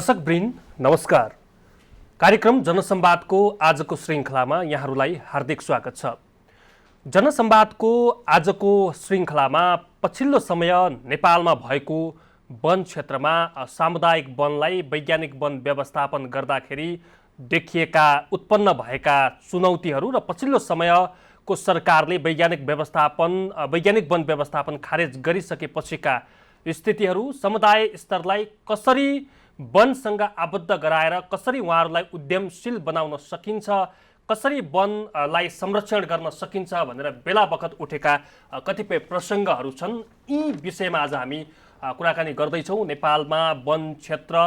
दर्शकवृन्द नमस्कार। कार्यक्रम जनसंवादको आजको श्रृङ्खलामा यहाँहरूलाई हार्दिक स्वागत छ। जनसंवादको आजको श्रृङ्खलामा पछिल्लो समय नेपालमा भएको वन क्षेत्रमा सामुदायिक वनलाई वैज्ञानिक वन व्यवस्थापन गर्दाखेरि देखिएका उत्पन्न भएका चुनौतीहरू र पछिल्लो समयको सरकारले वैज्ञानिक वन व्यवस्थापन खारेज गरिसकेपछिका स्थितिहरू, समुदाय स्तरलाई कसरी वनसँग आबद्ध गराएर कसरी उहाँहरूलाई उद्यमशील बनाउन सकिन्छ, कसरी वनलाई संरक्षण गर्न सकिन्छ भनेर बेला बखत उठेका कतिपय प्रसङ्गहरू छन्। यी विषयमा आज हामी कुराकानी गर्दैछौँ। नेपालमा वन क्षेत्र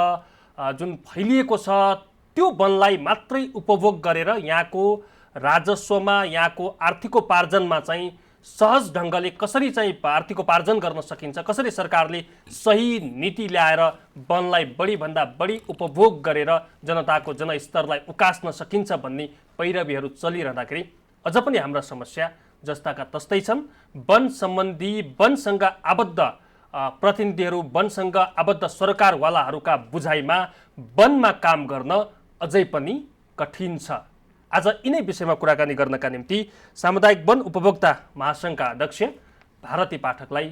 जुन फैलिएको छ त्यो वनलाई मात्रै उपभोग गरेर यहाँको राजस्वमा, यहाँको आर्थिकोपार्जनमा चाहिँ सहज ढङ्गले कसरी चाहिँ आर्थिकोपार्जन गर्न सकिन्छ, कसरी सरकारले सही नीति ल्याएर वनलाई बढीभन्दा बढी उपभोग गरेर जनताको जनस्तरलाई उकास्न सकिन्छ भन्ने पैरवीहरू चलिरहँदाखेरि अझ पनि हाम्रा समस्या जस्ताका तस्तै छन्। वन सम्बन्धी वनसँग आबद्ध प्रतिनिधिहरू, वनसँग आबद्ध सरकारवालाहरूका बुझाइमा वनमा काम गर्न अझै पनि कठिन छ। आज यिनै विषयमा कुराकानी गर्नका निम्ति सामुदायिक वन उपभोक्ता महासङ्घका अध्यक्ष भारती पाठकलाई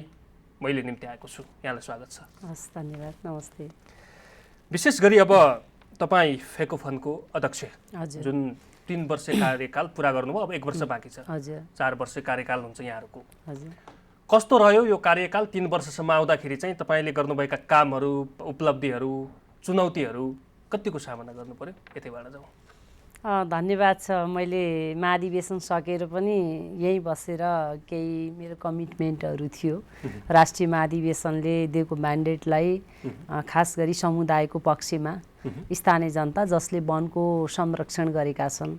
मैले निम्ति आएको छु। यहाँलाई स्वागत छ। हस्, धन्यवाद, नमस्ते। विशेष गरी अब तपाईँ फेकोफनको अध्यक्ष, जुन 3 वर्ष कार्यकाल पुरा गर्नुभयो, अब 1 वर्ष बाँकी छ। 4 वर्ष कार्यकाल हुन्छ यहाँहरूको। कस्तो रह्यो यो कार्यकाल? 3 वर्षसम्म आउँदाखेरि चाहिँ तपाईँले गर्नुभएका कामहरू, उपलब्धिहरू, चुनौतीहरू कतिको सामना गर्नु पर्यो? यतैबाट जाउँ। धन्यवाद छ। मैले महाधिवेशन सकेर पनि यहीँ बसेर केही मेरो कमिटमेन्टहरू थियो। राष्ट्रिय महाधिवेशनले दिएको म्यान्डेटलाई खास गरी समुदायको पक्षमा स्थानीय जनता जसले वनको संरक्षण गरेका छन्,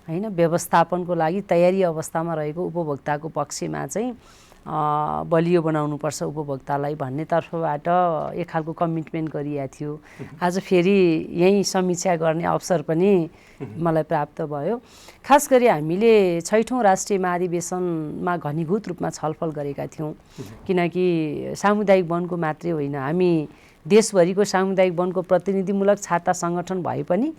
हैन, व्यवस्थापनको लागि तयारी अवस्थामा रहेको उपभोक्ताको पक्षमा चाहिँ बलियो बनाउनुपर्छ उपभोक्तालाई भन्ने तर्फबाट एक खालको कमिटमेन्ट गरिएको थियो। आज फेरि यही समीक्षा गर्ने अवसर पनि मलाई प्राप्त भयो। खास गरी हामीले 6औं राष्ट्रिय महाधिवेशनमा घनीभूत रूपमा छलफल गरेका थियौँ, किनकि सामुदायिक वनको मात्रै होइन, हामी देशभरिको सामुदायिक वनको प्रतिनिधिमूलक छाता सङ्गठन भए पनि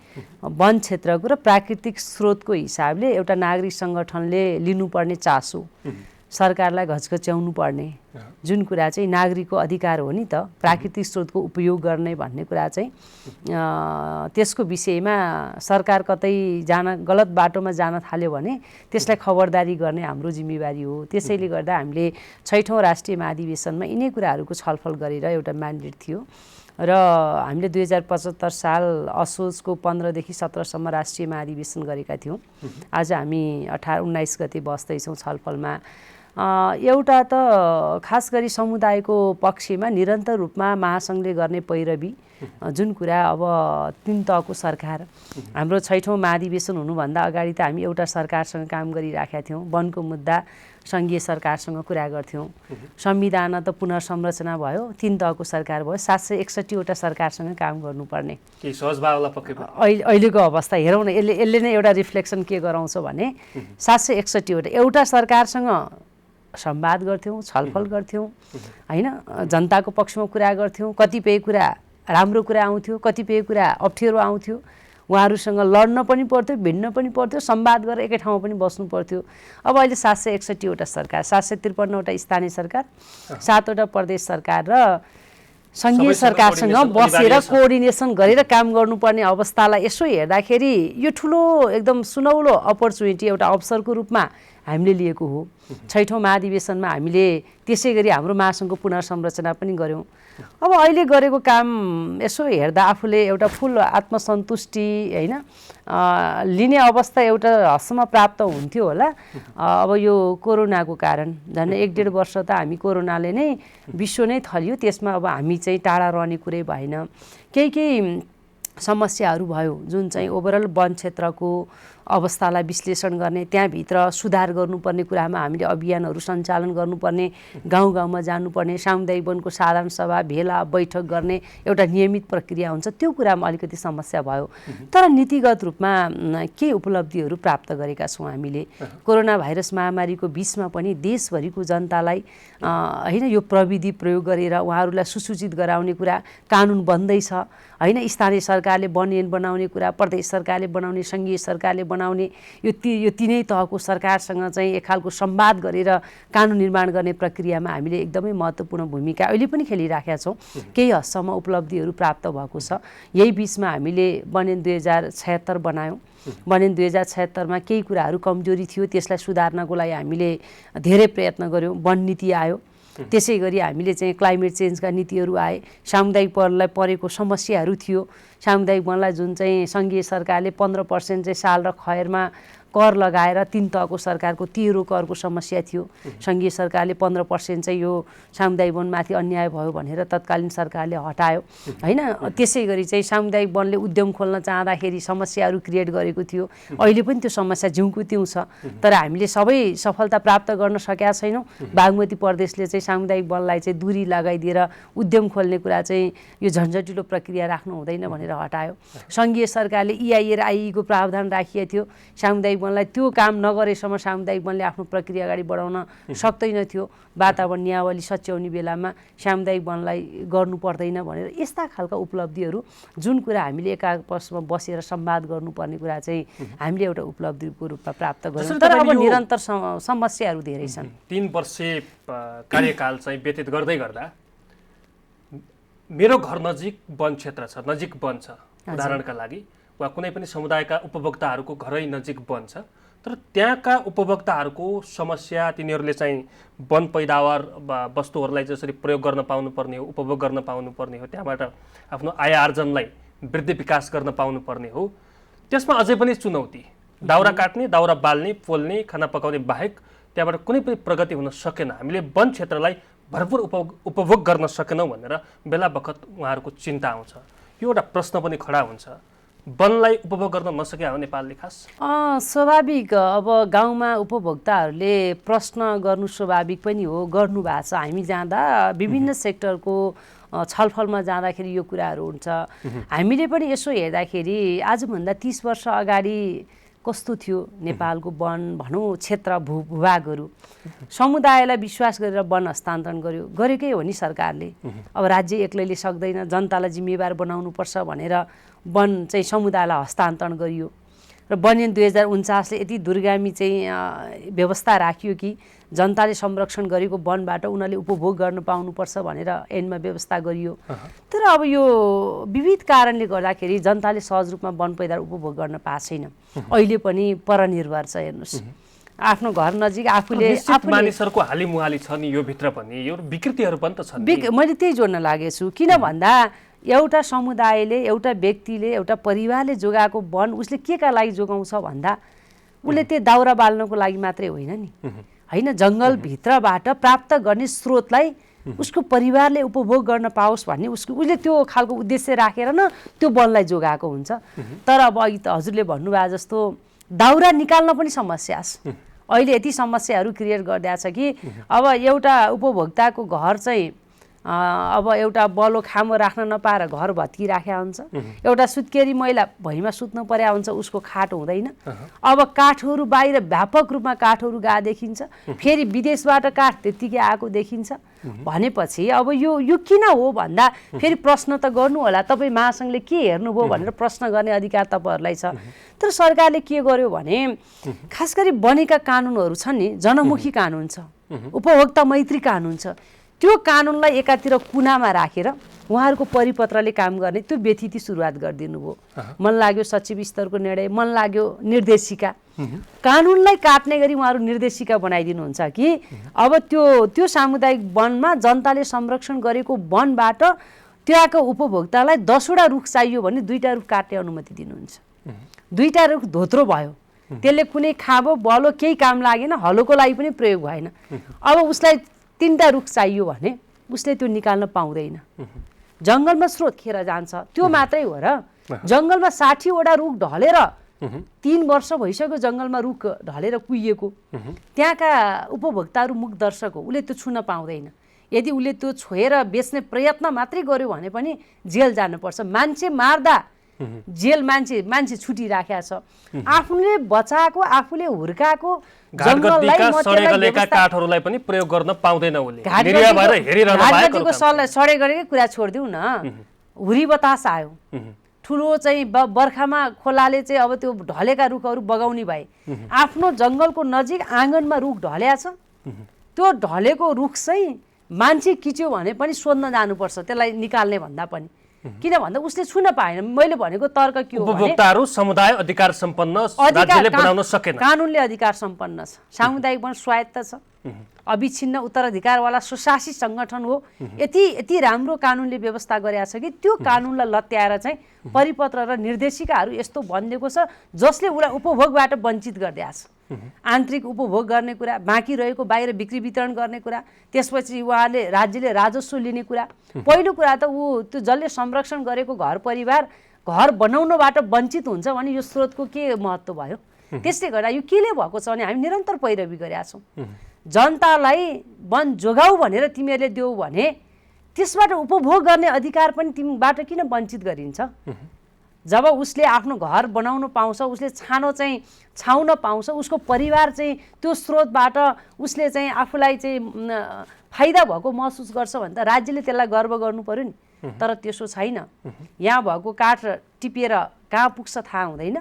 वन क्षेत्रको र प्राकृतिक स्रोतको हिसाबले एउटा नागरिक सङ्गठनले लिनुपर्ने चासो, सरकारलाई घचघच्याउनु पर्ने जुन कुरा चाहिँ नागरिकको अधिकार हो नि त, प्राकृतिक स्रोतको उपयोग गर्ने भन्ने कुरा चाहिँ त्यसको विषयमा सरकार कतै गलत बाटोमा जान थाल्यो भने त्यसलाई खबरदारी गर्ने हाम्रो जिम्मेवारी हो। त्यसैले गर्दा हामीले 6औं राष्ट्रिय महाधिवेशनमा यिनै कुराहरूको छलफल गरेर एउटा म्यान्डेट थियो र हामीले 2075 साल असोजको 15 देखि 17 सम्म राष्ट्रिय महाधिवेशन गरेका थियौँ। आज हामी 18-19 गते बस्दैछौँ छलफलमा। एउटा त खास गरी समुदायको पक्षमा निरन्तर रूपमा महासङ्घले गर्ने पैरवी, जुन कुरा अब 3 तहको सरकार, हाम्रो 6औं महाधिवेशन हुनुभन्दा अगाडि त हामी एउटा सरकारसँग काम गरिराखेका थियौँ। वनको मुद्दा सङ्घीय सरकारसँग कुरा गर्थ्यौँ। संविधान त पुनर्संरचना भयो, 3 तहको सरकार भयो, 761 वटा सरकारसँग काम गर्नुपर्ने। अहिलेको अवस्था हेरौँ न, यसले नै एउटा रिफ्लेक्सन के गराउँछ भने 761 वटा एउटा सरकारसँग संवाद गर्थ्यौँ, छलफल गर्थ्यौँ, हैन, जनताको पक्षमा कुरा गर्थ्यौँ। कतिपय कुरा राम्रो कुरा आउँथ्यो, कतिपय कुरा अप्ठ्यारो आउँथ्यो। उहाँहरूसँग लड्न पनि पर्थ्यो, भिड्न पनि पर्थ्यो, संवाद गरेर एकै ठाउँमा पनि बस्नु पर्थ्यो। अब अहिले 761 वटा सरकार, 753 वटा स्थानीय सरकार, 7 वटा प्रदेश सरकार र सङ्घीय सरकारसँग बसेर कोअर्डिनेसन गरेर काम गर्नुपर्ने अवस्थालाई यसो हेर्दाखेरि यो ठुलो एकदम सुनौलो अपर्च्युनिटी, एउटा अवसरको रूपमा हामीले लिएको हो। 6औं महाधिवेशनमा हामीले त्यसै गरी हाम्रो महासङ्घको पुनर्संरचना पनि गऱ्यौँ। अब अहिले गरेको काम यसो हेर्दा आफूले एउटा फुल आत्मसन्तुष्टि, होइन, लिने अवस्था एउटा हदसम्म प्राप्त हुन्थ्यो होला। अब यो कोरोनाको कारण झन् 1-1.5 वर्ष त हामी कोरोनाले नै विश्व नै थलियो, त्यसमा अब हामी चाहिँ टाढा रहने कुरै भएन। केही समस्याहरू भयो जुन चाहिँ ओभरअल वन क्षेत्रको अवस्थालाई विश्लेषण गर्ने, त्यहाँभित्र सुधार गर्नुपर्ने कुरामा हामीले अभियानहरू सञ्चालन गर्नुपर्ने, गाउँ गाउँमा जानुपर्ने, सामुदायिक वनको साधारण सभा, भेला, बैठक गर्ने एउटा नियमित प्रक्रिया हुन्छ, त्यो कुरामा अलिकति समस्या भयो। तर नीतिगत रूपमा के उपलब्धिहरू प्राप्त गरेका छौँ हामीले। कोरोना भाइरस महामारीको बिचमा पनि देशभरिको जनतालाई होइन यो प्रविधि प्रयोग गरेर उहाँहरूलाई सुसूचित गराउने कुरा कानुन बन्दैछ। होइन, स्थानीय सरकारले वन ऐन बनाउने कुरा, प्रदेश सरकारले बनाउने, सङ्घीय सरकारले बनाउने, यो तिनै तहको सरकारसँग चाहिँ एक खालको संवाद गरेर कानुन निर्माण गर्ने प्रक्रियामा हामीले एकदमै महत्त्वपूर्ण भूमिका अहिले पनि खेलिराखेका छौँ। केही हदसम्म उपलब्धिहरू प्राप्त भएको छ। यही बिचमा हामीले वन ऐन 2076 बनायौँ। वन ऐन 2076मा केही कुराहरू कमजोरी थियो, त्यसलाई सुधार्नको लागि हामीले धेरै प्रयत्न गऱ्यौँ। वन नीति आयो, त्यसै गरी हामीले चाहिँ क्लाइमेट चेन्जका नीतिहरू आए। सामुदायिक वनलाई परेको समस्याहरू थियो। सामुदायिक वनलाई जुन चाहिँ सङ्घीय सरकारले 15% चाहिँ साल र खयरमा कर लगाएर 3 तहको सरकारको 13 करको समस्या थियो। सङ्घीय सरकारले 15% चाहिँ यो सामुदायिक वनमाथि अन्याय भयो भनेर तत्कालीन सरकारले हटायो, होइन। त्यसै गरी चाहिँ सामुदायिक वनले उद्यम खोल्न चाहँदाखेरि समस्याहरू क्रिएट गरेको थियो। अहिले पनि त्यो समस्या जिउँको त्यौँ छ, तर हामीले सबै सफलता प्राप्त गर्न सकेका छैनौँ। बागमती प्रदेशले चाहिँ सामुदायिक वनलाई चाहिँ दूरी लगाइदिएर उद्यम खोल्ने कुरा चाहिँ यो झन्झटिलो प्रक्रिया राख्नु हुँदैन भनेर हटायो। सङ्घीय सरकारले EIA र IE को प्रावधान राखिएको थियो। सामुदायिक वनलाई त्यो काम नगरेसम्म सामुदायिक वनले आफ्नो प्रक्रिया अगाडि बढाउन सक्दैन थियो। वातावरण नियावली सच्याउने बेलामा सामुदायिक वनलाई गर्नु पर्दैन भनेर यस्ता खालका उपलब्धिहरू, जुन कुरा हामीले एक आपसमा बसेर संवाद गर्नुपर्ने कुरा चाहिँ हामीले एउटा उपलब्धिको रूपमा प्राप्त गर्यौँ। तर अब निरन्तर समस्याहरू धेरै छन्। 3 वर्षे कार्यकाल चाहिँ व्यतीत गर्दै गर्दा मेरो घर नजिक वन क्षेत्र छ, नजिक वन छ उदाहरणका लागि, वा कुनै पनि समुदायका उपभोक्ताहरूको घरै नजिक वन छ, तर त्यहाँका उपभोक्ताहरूको समस्या, तिनीहरूले चाहिँ वन पैदावार वा वस्तुहरूलाई जसरी प्रयोग गर्न पाउनुपर्ने हो, उपभोग गर्न पाउनुपर्ने हो, त्यहाँबाट आफ्नो आय आर्जनलाई वृद्धि विकास गर्न पाउनुपर्ने हो, त्यसमा अझै पनि चुनौती। दाउरा काट्ने, दाउरा बाल्ने, पोल्ने, खाना पकाउने बाहेक त्यहाँबाट कुनै पनि प्रगति हुन सकेन। हामीले वन क्षेत्रलाई भरपुर उपभोग गर्न सकेनौँ भनेर बेला बखत उहाँहरूको चिन्ता आउँछ। यो एउटा प्रश्न पनि खडा हुन्छ, वनलाई उपभोग गर्न नसके हो नेपालले खास? स्वाभाविक, अब गाउँमा उपभोक्ताहरूले प्रश्न गर्नु स्वाभाविक पनि हो, गर्नु भएको छ। हामी जाँदा विभिन्न सेक्टरको छलफलमा जाँदाखेरि यो कुराहरू हुन्छ। हामीले पनि यसो हेर्दाखेरि आजभन्दा 30 वर्ष अगाडि कस्तो थियो नेपालको वन भनौँ क्षेत्र भूभागहरू, समुदायलाई विश्वास गरेर वन हस्तान्तरण गरेकै हो नि सरकारले। अब राज्य एक्लैले सक्दैन, जनतालाई जिम्मेवार बनाउनुपर्छ भनेर वन चाहिँ समुदायलाई हस्तान्तरण गरियो र वन ऐन 2049ले यति दूरगामी चाहिँ व्यवस्था राखियो कि जनताले संरक्षण गरेको वनबाट उनीहरूले उपभोग गर्न पाउनुपर्छ भनेर ऐनमा व्यवस्था गरियो। तर अब यो विविध कारणले गर्दाखेरि जनताले सहज रूपमा वन पैदावार उपभोग गर्न पाएको छैन। अहिले पनि परनिर्भर छ। हेर्नुहोस्, आफ्नो घर नजिक आफूले मानिसहरूको हालिमुहाली छ नि, यो भित्र पनि यो विकृतिहरू पनि त छन्। मैले त्यही जोड्न लागेको छु। किन भन्दा एउटा समुदायले, एउटा व्यक्तिले, एउटा परिवारले जोगाएको वन उसले के का लागि जोगाउँछ भन्दा उसले त्यो दाउरा बाल्नको लागि मात्रै होइन नि, होइन, जङ्गलभित्रबाट प्राप्त गर्ने स्रोतलाई उसको परिवारले उपभोग गर्न पाओस् भन्ने उसले त्यो खालको उद्देश्य राखेर न त्यो वनलाई जोगाएको हुन्छ। तर अब अघि त हजुरले भन्नुभयो जस्तो दाउरा निकाल्न पनि समस्या छ। अहिले यति समस्याहरू क्रिएट गरिदिएको छ कि अब एउटा उपभोक्ताको घर चाहिँ अब एउटा बलो खामो राख्न नपाएर घर भत्किराखेका हुन्छ, एउटा सुत्केरी महिला भुइँमा सुत्नु पर्या हुन्छ, उसको खाट हुँदैन। अब काठहरू बाहिर व्यापक रूपमा काठहरू गएको देखिन्छ, फेरि विदेशबाट काठ त्यत्तिकै आएको देखिन्छ। भनेपछि अब यो किन हो भन्दा फेरि प्रश्न त गर्नु होला, तपाईँ महासङ्घले के हेर्नुभयो भनेर प्रश्न गर्ने अधिकार तपाईँहरूलाई छ। तर सरकारले के गर्यो भने खास गरी बनेका कानुनहरू छन् नि, जनमुखी कानुन छ, उपभोक्ता मैत्री कानुन छ, त्यो कानुनलाई एकातिर कुनामा राखेर उहाँहरूको परिपत्रले काम गर्ने त्यो व्यथिति सुरुवात गरिदिनु भयो। मन लाग्यो सचिव स्तरको निर्णय, मन लाग्यो निर्देशिका, कानुनलाई काट्ने गरी उहाँहरू निर्देशिका बनाइदिनुहुन्छ कि अब त्यो सामुदायिक वनमा जनताले संरक्षण गरेको वनबाट त्यहाँको उपभोक्तालाई 10 वटा रुख चाहियो भने 2टा रुख काट्ने अनुमति दिनुहुन्छ। 2टा रुख धोत्रो भयो, त्यसले कुनै खाबो बलो केही काम लागेन, हलोको लागि पनि प्रयोग भएन। अब उसलाई 3टा रुख चाहियो भने उसले त्यो निकाल्न पाउँदैन। जङ्गलमा स्रोत खेर जान्छ, त्यो मात्रै हो र? जङ्गलमा 60 वटा रुख ढलेर 3 वर्ष भइसक्यो जङ्गलमा रुख ढलेर कुहिएको, त्यहाँका उपभोक्ताहरू मुख दर्शक हो, उसले त्यो छुन पाउँदैन। यदि उसले त्यो छोएर बेच्ने प्रयत्न मात्रै गर्यो भने पनि जेल जानुपर्छ। मान्छे मार्दा जेल मान्छे छुटिराखेको छ। आफूले बचाएको, आफूले हुर्काएको जङ्गललाई काठहरूलाई पनि प्रयोग गर्न पाउँदैन उसले। घाटगतिको सडे गरेकै कुरा छोडिदिउँ न, हुरी बतास आयो, ठुलो चाहिँ बर्खामा खोलाले चाहिँ अब त्यो ढलेका रुखहरू बगाउने भए, आफ्नो जङ्गलको नजिक आँगनमा रुख ढल्या छ, त्यो ढलेको रुख चाहिँ मान्छे किच्यो भने पनि सोध्न जानुपर्छ त्यसलाई निकाल्ने भन्दा पनि, किन भन्दा उसले छुन पाएन। मैले भनेको तर्क के हो भने उपभोक्ताहरू समुदाय अधिकार सम्पन्न राज्यले बनाउन सकेन, कानुनले अधिकार सम्पन्न छ, सामुदायिक वन स्वायत्त छ, अविच्छिन्न उत्तराधिकारवाला स्वशासी सङ्गठन हो, यति राम्रो कानुनले व्यवस्था गरेको छ कि त्यो कानुनलाई लत्याएर चाहिँ परिपत्र र निर्देशिकाहरू यस्तो भनिदिएको छ जसले उसलाई उपभोगबाट वञ्चित गरिदिएको छ। आन्तरिक उपभोग गर्ने कुरा, बाँकी रहेको बाहिर बिक्री वितरण गर्ने कुरा, त्यसपछि उहाँले राज्यले राजस्व लिने कुरा। पहिलो कुरा त ऊ त्यो जसले संरक्षण गरेको घर परिवार घर बनाउनबाट वञ्चित हुन्छ भने यो स्रोतको के महत्त्व भयो। त्यसले गर्दा यो केले भएको छ भने हामी निरन्तर पैरवी गरेका छौँ। जनतालाई वन जोगाऊ भनेर तिमीहरूले देऊ भने त्यसबाट उपभोग गर्ने अधिकार पनि तिमीबाट किन वञ्चित गरिन्छ? जब उसले आफ्नो घर बनाउन पाउँछ, उसले छाउन पाउँछ, उसको परिवार चाहिँ त्यो स्रोतबाट उसले चाहिँ आफूलाई चाहिँ फाइदा भएको महसुस गर्छ भने त राज्यले त्यसलाई गर्व गर्नु पर्यो नि। तर त्यसो छैन। यहाँ भएको काठ टिपेर कहाँ पुग्छ थाहा हुँदैन,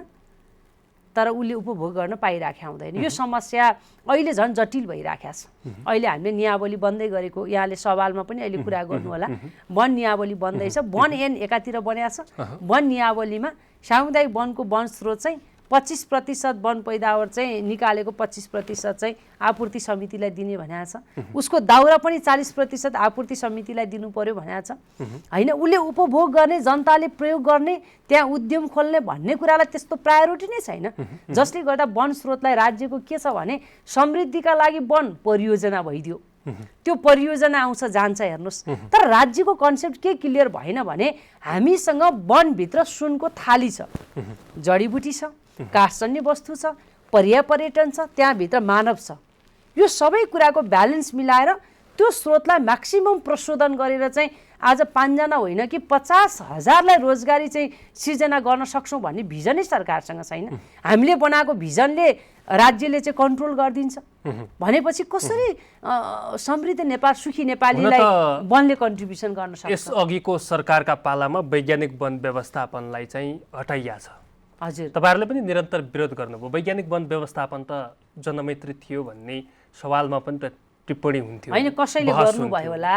तर उसले उपभोग गर्न पाइराखेका हुँदैन। यो समस्या अहिले झन् जटिल भइराखेको छ। अहिले हामीले नियावली बन्दै गरेको, यहाँले सवालमा पनि अहिले कुरा गर्नु होला, वन नियावली बन्दैछ। वन ऐन एकातिर बन्या छ, वन नियावलीमा सामुदायिक वनको वन स्रोत चाहिँ 25% वन पैदावार चाहिँ निकालेको 25% चाहिँ आपूर्ति समितिलाई दिने भनेको छ। उसको दाउरा पनि 40% आपूर्ति समितिलाई दिनु पर्यो भनेको छ हैन। उसले उपभोग गर्ने, जनताले प्रयोग गर्ने, त्यहाँ उद्यम खोल्ने भन्ने कुरालाई त्यस्तो प्रायोरिटी नै छैन। जसले गर्दा वन स्रोतलाई राज्यको के छ भने समृद्धिका लागि वन परियोजना भइदियो, त्यो परियोजना आउँछ जान्छ हेर्नुहोस्। तर राज्यको कन्सेप्ट के क्लियर भएन भने हामीसँग वनभित्र सुनको थाली छ, जडीबुटी छ, काठजन्य वस्तु छ, पर्यावरण छ, त्यहाँभित्र मानव छ। यो सबै कुराको ब्यालेन्स मिलाएर त्यो स्रोतलाई म्याक्सिमम प्रशोधन गरेर चाहिँ आज 5 जना होइन कि 50,000लाई रोजगारी चाहिँ सिर्जना गर्न सक्छौँ भन्ने भिजनै सरकारसँग छैन। हामीले बनाएको भिजनले राज्यले चाहिँ कन्ट्रोल गरिदिन्छ भनेपछि कसरी समृद्ध नेपाल, सुखी नेपालीलाई वनले कन्ट्रिब्युसन गर्न सक्छ? यस अघिको सरकारका पालामा वैज्ञानिक वन व्यवस्थापनलाई चाहिँ हटाइया छ। हजुर, तपाईहरुले पनि निरन्तर विरोध गर्नुभयो। वैज्ञानिक वन व्यवस्थापन त जनमैत्री थियो भन्ने सवालमा पनि त टिप्पणी हुन्थ्यो हैन, कसैले गर्नुभयो होला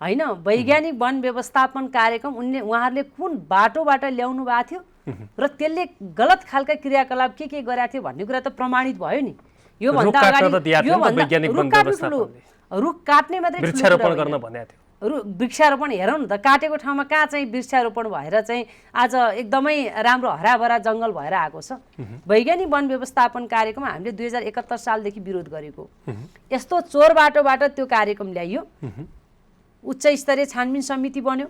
हैन। वैज्ञानिक वन व्यवस्थापन कार्यक्रम उहाँहरूले कुन बाटोबाट ल्याउनु भएको थियो र त्यसले गलत खालका क्रियाकलाप के गरेको थियो भन्ने कुरा त प्रमाणित भयो नि। यो भन्दा अगाडि रुख काट्ने मात्रै वृक्षारोपण गर्न भनेको थियो। वृक्षारोपण हेरौँ न त, काटेको ठाउँमा कहाँ चाहिँ वृक्षारोपण भएर चाहिँ आज एकदमै राम्रो हराभरा जङ्गल भएर आएको छ। वैज्ञानिक वन व्यवस्थापन कार्यक्रम हामीले 2071 सालदेखि विरोध गरेको। यस्तो चोर बाटोबाट त्यो कार्यक्रम ल्याइयो, उच्च स्तरीय छानबिन समिति बन्यो,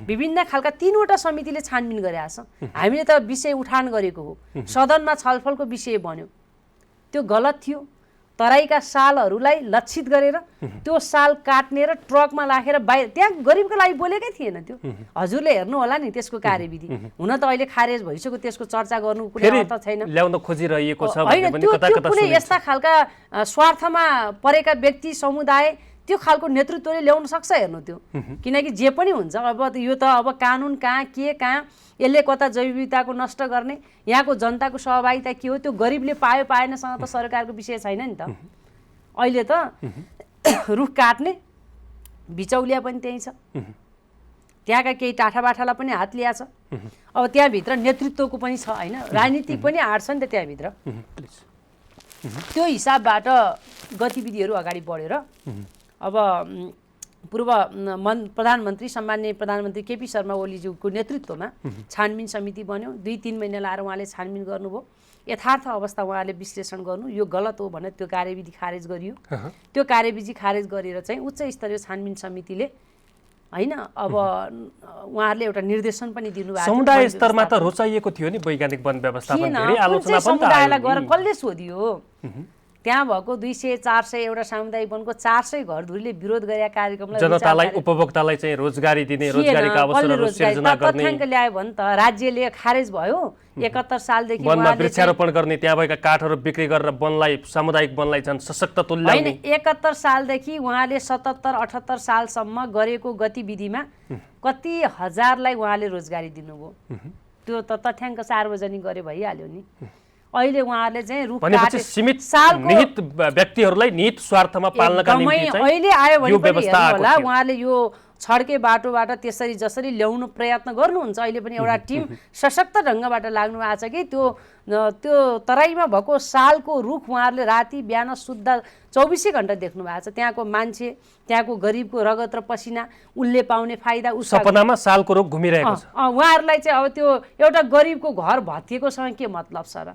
विभिन्न खालका 3वटा समितिले छानबिन गरेका छ। हामीले त विषय उठान गरेको हो, सदनमा छलफलको विषय बन्यो। त्यो गलत थियो। तराईका सालहरूलाई लक्षित गरेर त्यो साल काट्ने र ट्रकमा राखेर बाहिर, त्यहाँ गरिबको लागि बोलेकै थिएन त्यो। हजुरले हेर्नु होला नि त्यसको कार्यविधि। हुन त अहिले खारेज भइसक्यो, त्यसको चर्चा गर्नु कुनै अर्थ छैन। ल्याउन खोजिरहेको छ हैन, त्यो कुनै यस्ता खालका स्वार्थमा परेका व्यक्ति समुदाय त्यो खालको नेतृत्वले ल्याउन सक्छ हेर्नु त्यो। किनकि जे पनि हुन्छ, अब यो त अब कानुन कहाँ के कहाँ, यसले कता जैविकताको नष्ट गर्ने, यहाँको जनताको सहभागिता के हो, त्यो गरिबले पायो पाएनसँग त सरकारको विषय छैन नि त। अहिले त रुख काट्ने बिचौलिया पनि त्यही छ, त्यहाँका केही टाठाबाठालाई पनि हात लिया छ। अब त्यहाँभित्र नेतृत्वको पनि छ हैन, राजनीतिक पनि आँट छ नि त त्यहाँभित्र। त्यो हिसाबबाट गतिविधिहरू अगाडि बढेर अब पूर्व प्रधानमन्त्री सम्माननीय प्रधानमन्त्री केपी शर्मा ओलीज्यूको नेतृत्वमा छानबिन समिति बन्यो। 2-3 महिना लाएर उहाँले छानबिन गर्नुभयो। यथार्थ अवस्था उहाँले विश्लेषण गर्नु, यो गलत हो भनेर त्यो कार्यविधि खारेज गरियो। त्यो कार्यविधि खारेज गरेर चाहिँ उच्च स्तरीय छानबिन समितिले हैन अब उहाँहरूले एउटा निर्देशन पनि दिनुभएको। समुदाय स्तरमा त रोचाइएको थियो नि वैज्ञानिक वन व्यवस्थापन, धेरै आलोचना पनि समुदायलाई गएर कसले सोधियो? त्यहाँ भएको 200-400 एउटा सामुदायिक वनको 400 घरधुरीले विरोध गरेका कार्यक्रमलाई जनतालाई उपभोक्तालाई चाहिँ रोजगारी दिने, रोजगारीका अवसरहरू सिर्जना गर्ने तथ्याङ्क ल्यायो भने त राज्यले खारेज भयो। 71 सालदेखि वनमा वृक्षारोपण गर्ने, त्यहाँ भएका काठहरू बिक्री गरेर वनलाई, सामुदायिक वनलाई झन् सशक्त तुल्याउने। 71 सालदेखि उहाँले 77-78 सालसम्म गरेको गतिविधिमा कति हजारलाई उहाँले रोजगारी दिनुभयो। त्यो त तथ्याङ्क सार्वजनिक गरे भइहाल्यो नि। अहिले उहाँहरूले चाहिँ रुख भनेपछि सीमित निहित व्यक्तिहरूलाई निहित स्वार्थमा पाल्नका निम्ति चाहिँ अहिले आयो भने यो पनि व्यवस्था हेर्नु होला, आएको थियो। उहाँले यो छड्के बाटोबाट त्यसरी जसरी ल्याउनु प्रयत्न गर्नुहुन्छ, अहिले पनि एउटा टिम सशक्त ढङ्गबाट लाग्नु भएको छ कि त्यो तराईमा भएको सालको रुख उहाँहरूले राति बिहान शुद्ध 24 घण्टा देख्नु भएको छ। त्यहाँको मान्छे, त्यहाँको गरिबको रगत र पसिना, उसले पाउने फाइदा, सपनामा सालको रुख घुमिरहेको छ। उहाँहरूलाई चाहिँ अब त्यो एउटा गरिबको घर भत्किएकोसँग के मतलब छ र?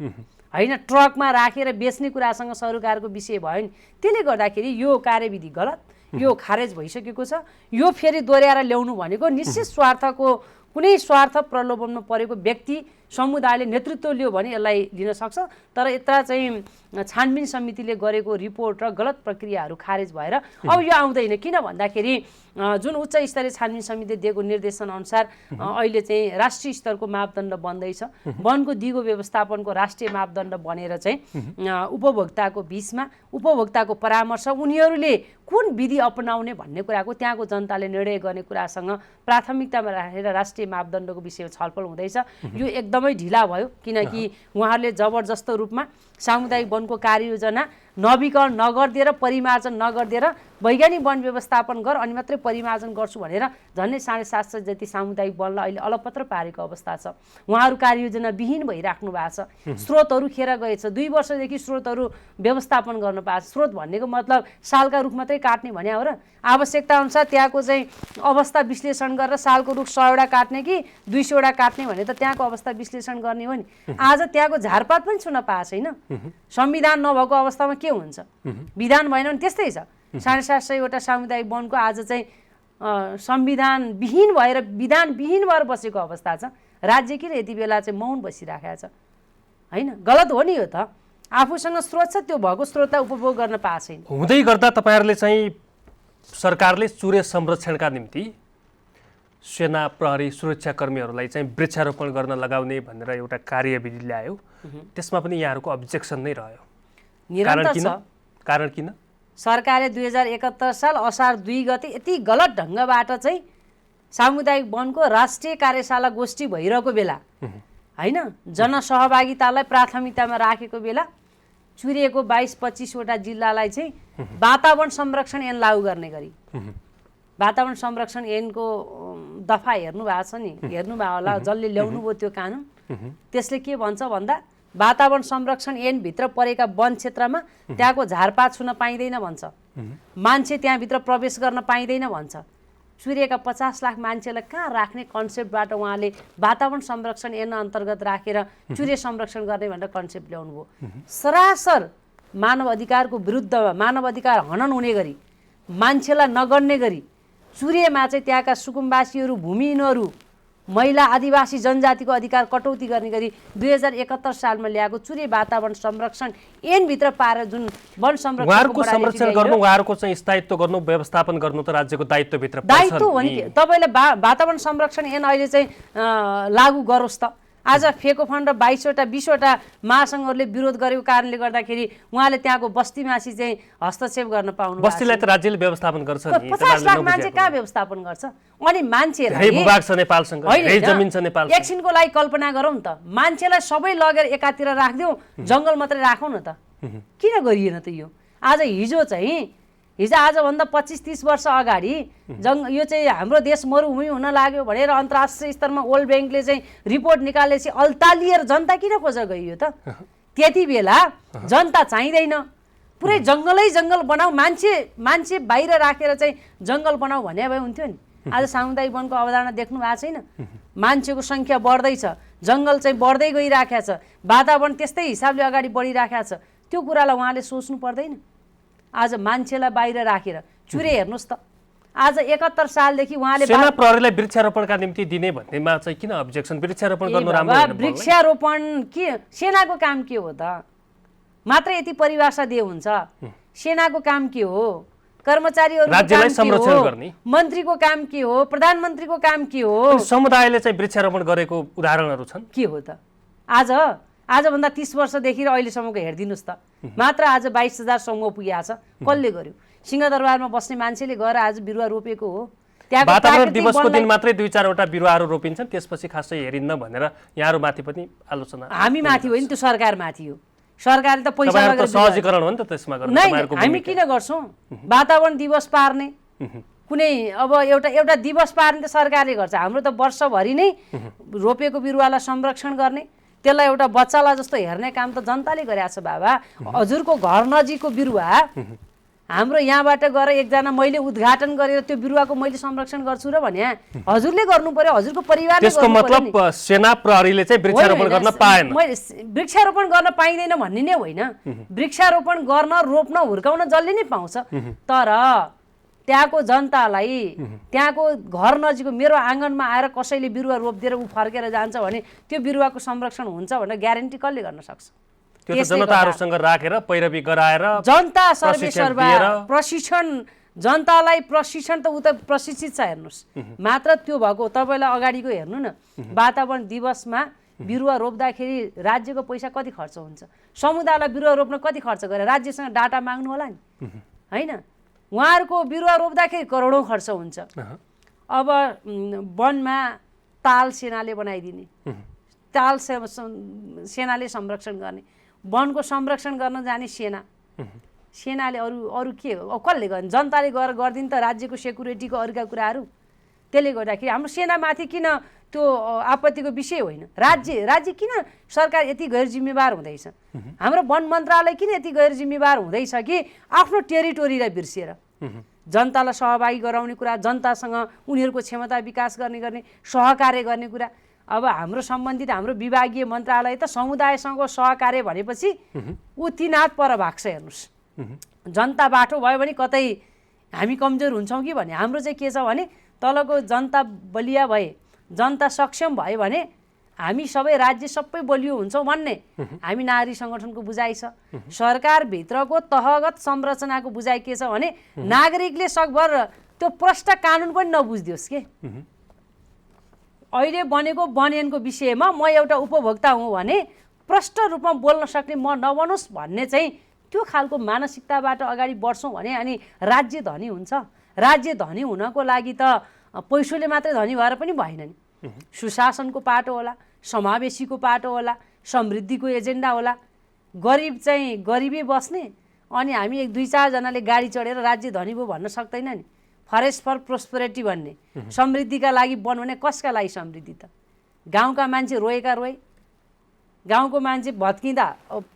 होइन, ट्रकमा राखेर बेच्ने कुरासँग सरोकारको विषय भयो नि। त्यसले गर्दाखेरि यो कार्यविधि गलत, यो खारेज भइसकेको छ। यो फेरि दोहोऱ्याएर ल्याउनु भनेको निश्चित स्वार्थको, कुनै स्वार्थ प्रलोभनमा परेको व्यक्ति समुदायले नेतृत्व लियो भने यसलाई लिन सक्छ। तर यता चाहिँ छानबिन समितिले गरेको रिपोर्ट र गलत प्रक्रियाहरू खारेज भएर अब यो आउँदैन। किन भन्दाखेरि जुन उच्च स्तरीय छानबिन समितिले दिएको निर्देशन अनुसार अहिले चाहिँ राष्ट्रिय स्तरको मापदण्ड बन्दैछ। वनको दिगो व्यवस्थापनको राष्ट्रिय मापदण्ड बनेर चाहिँ उपभोक्ताको बिचमा उपभोक्ताको परामर्श, उनीहरूले कुन विधि अपनाउने भन्ने कुराको त्यहाँको जनताले निर्णय गर्ने कुरासँग प्राथमिकतामा राखेर राष्ट्रिय मापदण्डको विषयमा छलफल हुँदैछ। यो एकदमै ढिला भयो, किनकि उहाँहरूले जबरजस्त रूपमा सामुदायिक वनको कार्ययोजना नवीकरण नगरिदिएर, परिमार्जन नगरिदिएर वैज्ञानिक वन व्यवस्थापन गर अनि मात्रै परिमार्जन गर्छु भनेर झन्डै 750 जति सामुदायिक वनलाई अहिले अलपत्र पारेको अवस्था छ। उहाँहरू कार्ययोजना विहीन भइराख्नु भएको छ। स्रोतहरू खेर गएछ। 2 वर्षदेखि स्रोतहरू व्यवस्थापन गर्न पाएको छ। स्रोत भन्नेको मतलब सालका रुख मात्रै काट्ने भने हो र? आवश्यकता अनुसार त्यहाँको चाहिँ अवस्था विश्लेषण गरेर सालको रुख 100 वटा काट्ने कि 200 वटा काट्ने भने त त्यहाँको अवस्था विश्लेषण गर्ने हो नि। आज त्यहाँको झारपात पनि छुन पाएको छैन। संविधान नभएको अवस्थामा के हुन्छ? विधान भएन भने त्यस्तै छ। 750 वटा सामुदायिक वनको आज चाहिँ संविधान विहीन भएर, विधान विहीन भएर बसेको अवस्था छ। राज्य किन यति बेला चाहिँ मौन बसिराखेको छ? होइन, गलत हो नि यो त। आफूसँग स्रोत छ, त्यो भएको स्रोतलाई उपभोग गर्न पाएको छैन। हुँदै गर्दा तपाईँहरूले चाहिँ सरकारले चुरे संरक्षणका निम्ति सेना, प्रहरी, सुरक्षाकर्मीहरूलाई चाहिँ वृक्षारोपण गर्न लगाउने भनेर एउटा कार्यविधि ल्यायो। त्यसमा पनि यहाँहरूको अब्जेक्सन नै रह्यो। कारण किन? सरकारले 2071 साल असार 2 गते यति गलत ढङ्गबाट चाहिँ सामुदायिक वनको राष्ट्रिय कार्यशाला गोष्ठी भइरहेको बेला, होइन, जनसहभागितालाई प्राथमिकतामा राखेको बेला चुरिएको 22-25 वटा जिल्लालाई चाहिँ वातावरण संरक्षण ऐन लागू गर्ने गरी, वातावरण संरक्षण ऐनको दफा हेर्नु भएको छ नि, हेर्नु भयो होला, जसले ल्याउनु भयो त्यो कानुन। त्यसले के भन्छ भन्दा वातावरण संरक्षण ऐनभित्र परेका वन क्षेत्रमा त्यहाँको झारपात छुन पाइँदैन भन्छ, मान्छे त्यहाँभित्र प्रवेश गर्न पाइँदैन भन्छ। चुरिएका 50 लाख मान्छेलाई कहाँ राख्ने कन्सेप्टबाट उहाँले वातावरण संरक्षण ऐन अन्तर्गत राखेर चुरे संरक्षण गर्ने भनेर कन्सेप्ट ल्याउनु भयो। सरासर मानव अधिकारको विरुद्धमा, मानव अधिकार हनन हुने गरी, मान्छेलाई नगर्ने गरी चुरेमा चाहिँ त्यहाँका सुकुम्बासीहरू, भूमिहीनहरू, महिला, आदिवासी जनजातिको अधिकार कटौती गर्ने गरी 2071 सालमा ल्याएको चुरे वातावरण संरक्षण ऐनभित्र पारेर जुन वन संरक्षणको संरक्षण गर्नु, उहाँहरूको चाहिँ स्थायित्व गर्नु, व्यवस्थापन गर्नु त राज्यको दायित्वभित्र पर्छ। दायित्व हो नि। तपाईँले वातावरण संरक्षण ऐन अहिले चाहिँ लागू गरोस् त। आज फेको फन्ड र 22 वटा 20 वटा महासङ्घहरूले विरोध गरेको कारणले गर्दाखेरि उहाँले त्यहाँको बस्तीमासी चाहिँ हस्तक्षेप गर्न पाउनु। बस्तीलाई त राज्यले व्यवस्थापन गर्छ नि। 50 लाख मान्छे कहाँ व्यवस्थापन गर्छ? अनि मान्छेलाई भूभाग छ नेपालसँग, धेरै जमिन छ नेपालसँग। एकछिनको लागि कल्पना गरौँ त, मान्छेलाई सबै लगेर एकातिर राखिदिउँ, जङ्गल मात्रै राखौँ न त। किन गरिएन त यो? आज आजभन्दा 25-30 वर्ष अगाडि यो चाहिँ हाम्रो देश मरुभूमि हुन लाग्यो भनेर अन्तर्राष्ट्रिय स्तरमा वर्ल्ड ब्याङ्कले चाहिँ रिपोर्ट निकालेपछि अल्तालिएर जनता किन खोजेर गइयो त? त्यति बेला जनता चाहिँदैन, पुरै जङ्गल बनाऊ, मान्छे बाहिर राखेर चाहिँ जङ्गल बनाऊ भने भए हुन्थ्यो नि। आज सामुदायिक वनको अवधारणा देख्नु भएको छैन? मान्छेको सङ्ख्या बढ्दैछ, जङ्गल चाहिँ बढ्दै गइराखेको छ, वातावरण त्यस्तै हिसाबले अगाडि बढिराखेको छ। त्यो कुरालाई उहाँले सोच्नु पर्दैन? आज मान्छेलाई बाहिर राखेर चुरे हेर्नुहोस् त। आज 71 सालदेखि उहाँले सेना प्रहरीलाई वृक्षारोपणका निम्ति दिने भन्नेमा चाहिँ किन अब्जेक्सन? वृक्षारोपण गर्नु राम्रो होइन? वृक्षारोपण के सेनाको काम के हो त? मात्र यति परिभाषा दिए हुन्छ। सेनाको काम के हो, कर्मचारीहरूको राज्यलाई काम के संरक्षण हो, गर्ने। मन्त्रीको काम के हो, प्रधानमन्त्रीको काम के हो, समुदायले चाहिँ वृक्षारोपण गरेको उदाहरणहरू छन्। के हो त? आजभन्दा 30 वर्षदेखि र अहिलेसम्मको हेरिदिनुहोस् त, मात्र आज 22,000 समूह पुगेको छ। कसले गर्यो? सिंहदरबारमा बस्ने मान्छेले गएर आज बिरुवा रोपेको हो। त्यहाँको वातावरण प्राकृतिक दिवसको दिन वनलाई मात्रै 2-4वटा बिरुवाहरू रोपिन्छन्, त्यसपछि खासै हेरिन्न भनेर यहाँहरूमाथि पनि आलोचना। हामी माथि होइन, त्यो सरकार माथि हो। सरकारले त पैसा तपाईँहरू त लगेर सहजीकरण हो नि त त्यसमा गर्ने नै, तपाईँहरूको हामी भूमिका। किन गर्छौँ? वातावरण दिवस पार्ने कुनै अब एउटा दिवस पार्ने त सरकारले गर्छ। हाम्रो त वर्षभरि नै रोपेको बिरुवालाई संरक्षण गर्ने, त्यसलाई एउटा बच्चालाई जस्तो हेर्ने काम त जनताले गरेको छ। बाबा, हजुरको घर नजिकको बिरुवा हाम्रो यहाँबाट गएर एकजना मैले उद्घाटन गरेर त्यो बिरुवाको मैले संरक्षण गर्छु र भने हजुरले गर्नु पर्यो, हजुरको परिवारले त्यसको गर्नु मतलब पर्यो नि। सेना प्रहरीले चाहिँ वृक्षारोपण होइन, गर्न पाएन। मैले वृक्षारोपण गर्न पाइँदैन भन्ने नै होइन, वृक्षारोपण गर्न, रोप्न, हुर्काउन जसले नै पाउँछ। तर त्यहाँको जनतालाई, त्यहाँको घर नजिकको मेरो आँगनमा आएर कसैले बिरुवा रोपिदिएर ऊ फर्केर जान्छ भने त्यो बिरुवाको संरक्षण हुन्छ भनेर ग्यारेन्टी कसले गर्न सक्छ? त्यो त जनताहरूसँग राखेर पैरवी गराएर जनता सर्वे प्रशिक्षण सर्वा दिएर। प्रशिक्षण, जनतालाई प्रशिक्षण त ऊ त प्रशिक्षित छ। हेर्नुहोस्, मात्र त्यो भएको तपाईँलाई अगाडिको हेर्नु न, वातावरण दिवसमा बिरुवा रोप्दाखेरि राज्यको पैसा कति खर्च हुन्छ? समुदायलाई बिरुवा रोप्न कति खर्च गरे? राज्यसँग डाटा माग्नु होला नि, होइन? उहाँहरूको बिरुवा रोप्दाखेरि करोडौँ खर्च हुन्छ। अब वनमा ताल सेनाले बनाइदिने, ताल सेनाले संरक्षण गर्ने, वनको संरक्षण गर्न जाने सेनाले अरू के हो? कसले गर्ने? जनताले गएर गरिदिने त राज्यको सेक्युरिटीको अरूका कुराहरू। त्यसले गर्दाखेरि हाम्रो सेनामाथि किन त्यो आपत्तिको विषय होइन। राज्य किन सरकार यति गैर जिम्मेवार हुँदैछ? हाम्रो वन मन्त्रालय किन यति गैर जिम्मेवार हुँदैछ कि आफ्नो टेरिटोरीलाई बिर्सिएर जनतालाई सहभागी गराउने कुरा, जनतासँग उनीहरूको क्षमता विकास गर्ने सहकार्य गर्ने कुरा। अब हाम्रो सम्बन्धित हाम्रो विभागीय मन्त्रालय त समुदायसँगको सहकार्य भनेपछि ऊ तीन हात पर भाग्छ। हेर्नुहोस्, जनता बाठो भयो भने कतै हामी कमजोर हुन्छौँ कि भने हाम्रो चाहिँ के छ भने तलको जनता बलिया भए, जनता सक्षम भयो भने हामी सबै राज्य सबै बलियो हुन्छौँ भन्ने हामी नागरिक सङ्गठनको बुझाइ छ। सरकारभित्रको तहगत संरचनाको बुझाइ के छ भने नागरिकले सकभर त्यो प्रष्ट कानुन पनि नबुझिदियोस् के। अहिले बनेको बनयनको विषयमा म एउटा उपभोक्ता हुँ भने प्रष्ट रूपमा बोल्न सक्ने म नबनोस् भन्ने चाहिँ त्यो खालको मानसिकताबाट अगाडि बढ्छौँ भने अनि राज्य धनी हुन्छ। राज्य धनी हुनको लागि त पैसोले मात्रै धनी भएर पनि भएन नि, सुशासनको पाटो होला, समावेशीको पाटो होला, समृद्धिको एजेन्डा होला। गरिब चाहिँ गरिबै बस्ने अनि हामी 1-2-4 जनाले गाडी चढेर राज्य धनी भयो भन्न सक्दैन नि। फरेस्ट फर प्रोस्पेरिटी भन्ने, समृद्धिका लागि वन भने कसका लागि समृद्धि त? गाउँका मान्छे रोएका रोए, गाउँको मान्छे भत्किँदा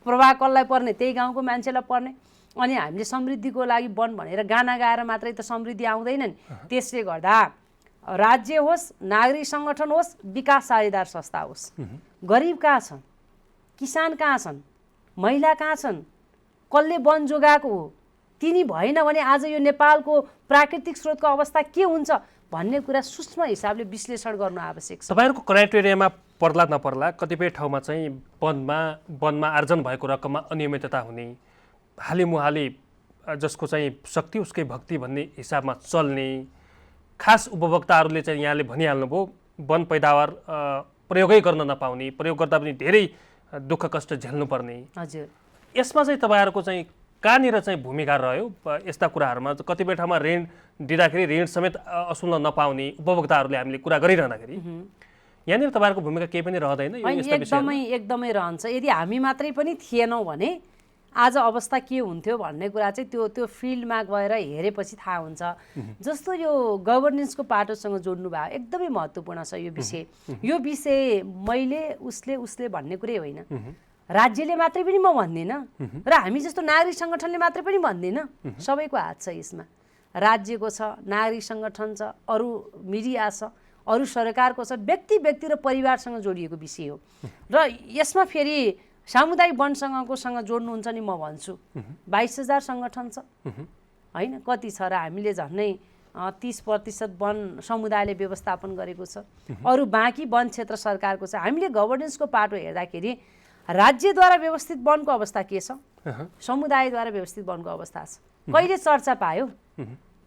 प्रभाव कसलाई पर्ने? त्यही गाउँको मान्छेलाई पर्ने। अनि हामीले समृद्धिको लागि वन भनेर गाना गाएर मात्रै त समृद्धि आउँदैन नि। त्यसले गर्दा राज्य होस्, नागरिक सङ्गठन होस्, विकास साझेदार संस्था होस्, गरिब कहाँ छन्? किसान कहाँ छन्? महिला कहाँ छन्? कसले वन जोगाएको हो? तिनी भएन भने आज यो नेपालको प्राकृतिक स्रोतको अवस्था के हुन्छ भन्ने कुरा सूक्ष्म हिसाबले विश्लेषण गर्नु आवश्यक छ। तपाईँहरूको क्राइटेरियामा पर्ला नपर्ला कतिपय ठाउँमा चाहिँ वनमा आर्जन भएको रकममा अनियमितता हुने, हालिमुहाली जसको चाहिँ शक्ति उसकै भक्ति भन्ने हिसाबमा चल्ने, खास उपभोक्ताहरूले चाहिँ यहाँले भनिहाल्नुभयो वन पैदावार प्रयोगै गर्न नपाउने, प्रयोग गर्दा पनि धेरै दुःख कष्ट झेल्नुपर्ने। हजुर, यसमा चाहिँ तपाईँहरूको चाहिँ कहाँनिर चाहिँ भूमिका रह्यो? यस्ता कुराहरूमा कतिपय ठाउँमा ऋण दिँदाखेरि ऋण समेत असुल्न नपाउने उपभोक्ताहरूले हामीले कुरा गरिरहँदाखेरि यहाँनिर तपाईँहरूको भूमिका केही पनि रहँदैन? एकदमै रहन्छ। यदि हामी मात्रै पनि थिएनौँ भने आज अवस्था के हुन्थ्यो भन्ने कुरा चाहिँ त्यो फिल्डमा गएर हेरेपछि थाहा हुन्छ। जस्तो यो गभर्नेन्सको पाटोसँग जोड्नु भयो, एकदमै महत्त्वपूर्ण छ यो विषय। यो विषय मैले उसले भन्ने कुरै होइन, राज्यले मात्रै पनि म भन्दिनँ र हामी जस्तो नागरिक सङ्गठनले मात्रै पनि भन्दिनँ, सबैको हात छ यसमा। राज्यको छ, नागरिक सङ्गठन छ, अरू मिडिया छ, अरू सरकारको छ, व्यक्ति र परिवारसँग जोडिएको विषय हो। र यसमा फेरि सामुदायिक वनसँगकोसँग जोड्नुहुन्छ नि म भन्छु 22,000 सङ्गठन छ होइन, कति छ र हामीले झन्नै 30% वन समुदायले व्यवस्थापन गरेको छ, अरू बाँकी वन क्षेत्र सरकारको छ। हामीले गभर्नेन्सको पाटो हेर्दाखेरि राज्यद्वारा व्यवस्थित वनको अवस्था के छ, समुदायद्वारा व्यवस्थित वनको अवस्था छ, कहिले चर्चा पायो?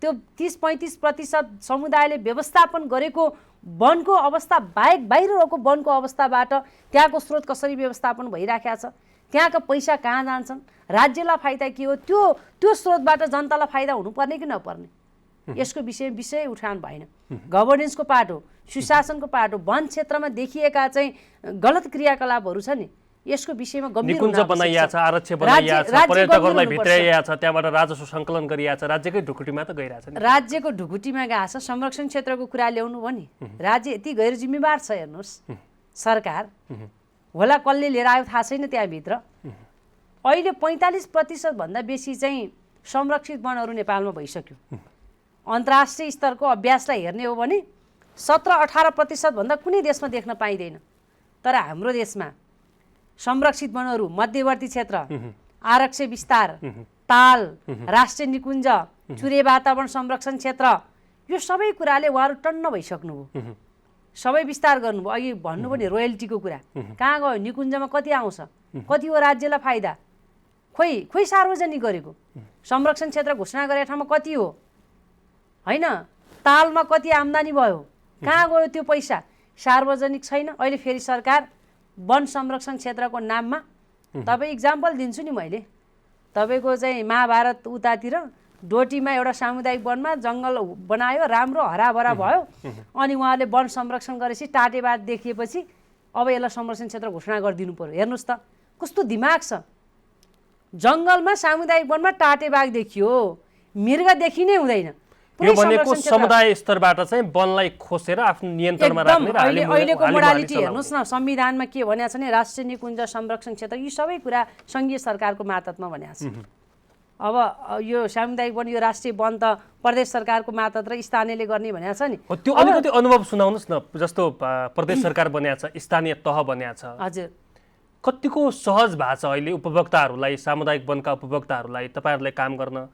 त्यो 30-35% समुदायले व्यवस्थापन गरेको वनको अवस्था बाहेक बाहिर रहेको वनको अवस्थाबाट त्यहाँको स्रोत कसरी व्यवस्थापन भइराखेको छ, त्यहाँका पैसा कहाँ जान्छन्, राज्यलाई फाइदा के हो, त्यो स्रोतबाट जनतालाई फाइदा हुनुपर्ने कि नपर्ने, यसको विषय उठान भएन। गभर्नेन्सको पाटो, सुशासनको पाटो, वन क्षेत्रमा देखिएका चाहिँ गलत क्रियाकलापहरू छ नि, यसको विषयमा गम्भीर निकुञ्ज बनाइया छ, आरक्ष बनाइया छ, पर्यटकहरूलाई भित्राइया छ, त्यहाँबाट राजस्व सङ्कलन गरिया छ, राज्यकै ढुकुटीमा त गइरहेछ नि। राज्यको ढुकुटीमा गएको छ, संरक्षण क्षेत्रको कुरा ल्याउनु भयो नि, राज्य यति गैर जिम्मेवार छ हेर्नुहोस्, सरकार होला कसले लिएर आयो थाहा छैन। त्यहाँभित्र अहिले 45% भन्दा बेसी चाहिँ संरक्षित वनहरू नेपालमा भइसक्यो। अन्तर्राष्ट्रिय स्तरको अभ्यासलाई हेर्ने हो भने 17-18% भन्दा कुनै देशमा देख्न पाइँदैन। तर हाम्रो देशमा संरक्षित वनहरू, मध्यवर्ती क्षेत्र, आरक्ष विस्तार, ताल, राष्ट्रिय निकुञ्ज, चुरे वातावरण संरक्षण क्षेत्र, यो सबै कुराले उहाँहरू टन्न भइसक्नुभयो, सबै विस्तार गर्नुभयो। अघि भन्नुभयो नि रोयल्टीको कुरा, कहाँ गयो, निकुञ्जमा कति आउँछ, कति हो राज्यलाई फाइदा, खोइ सार्वजनिक गरेको, संरक्षण क्षेत्र घोषणा गरेको ठाउँमा कति हो, होइन, तालमा कति आम्दानी भयो, कहाँ गयो त्यो पैसा, सार्वजनिक छैन। अहिले फेरि सरकार वन संरक्षण क्षेत्रको नाममा, तपाईँ इक्जाम्पल दिन्छु नि मैले, तपाईँको चाहिँ महाभारत उतातिर डोटीमा एउटा सामुदायिक वनमा जङ्गल बनायो, राम्रो हराभरा भयो, अनि उहाँले वन संरक्षण गरेपछि टाटेबाट देखिएपछि अब यसलाई संरक्षण क्षेत्र घोषणा गरिदिनु पर्यो। हेर्नुहोस् त कस्तो दिमाग छ, जङ्गलमा सामुदायिक वनमा टाटेबाघ देखियो, मृग देखिनै हुँदैन। यो भनेको समुदाय स्तरबाट चाहिँ वनलाई खोसेर आफ्नो नियन्त्रणमा राख्ने र अहिलेको मोडालिटी हेर्नुहोस् न, संविधानमा के भनेको छ भने राष्ट्रिय निकुञ्ज संरक्षण क्षेत्र, यी सबै कुरा सङ्घीय सरकारको मातहतमा भनेको छ। अब यो सामुदायिक वन, यो राष्ट्रिय वन त प्रदेश सरकारको मातहत र स्थानीयले गर्ने भनेको छ नि। त्यो अलिकति अनुभव सुनाउनुहोस् न, जस्तो प्रदेश सरकार बनिएको छ, स्थानीय तह बनिएको छ, हजुर कतिको सहज भएको छ अहिले उपभोक्ताहरूलाई, सामुदायिक वनका उपभोक्ताहरूलाई तपाईँहरूले काम गर्न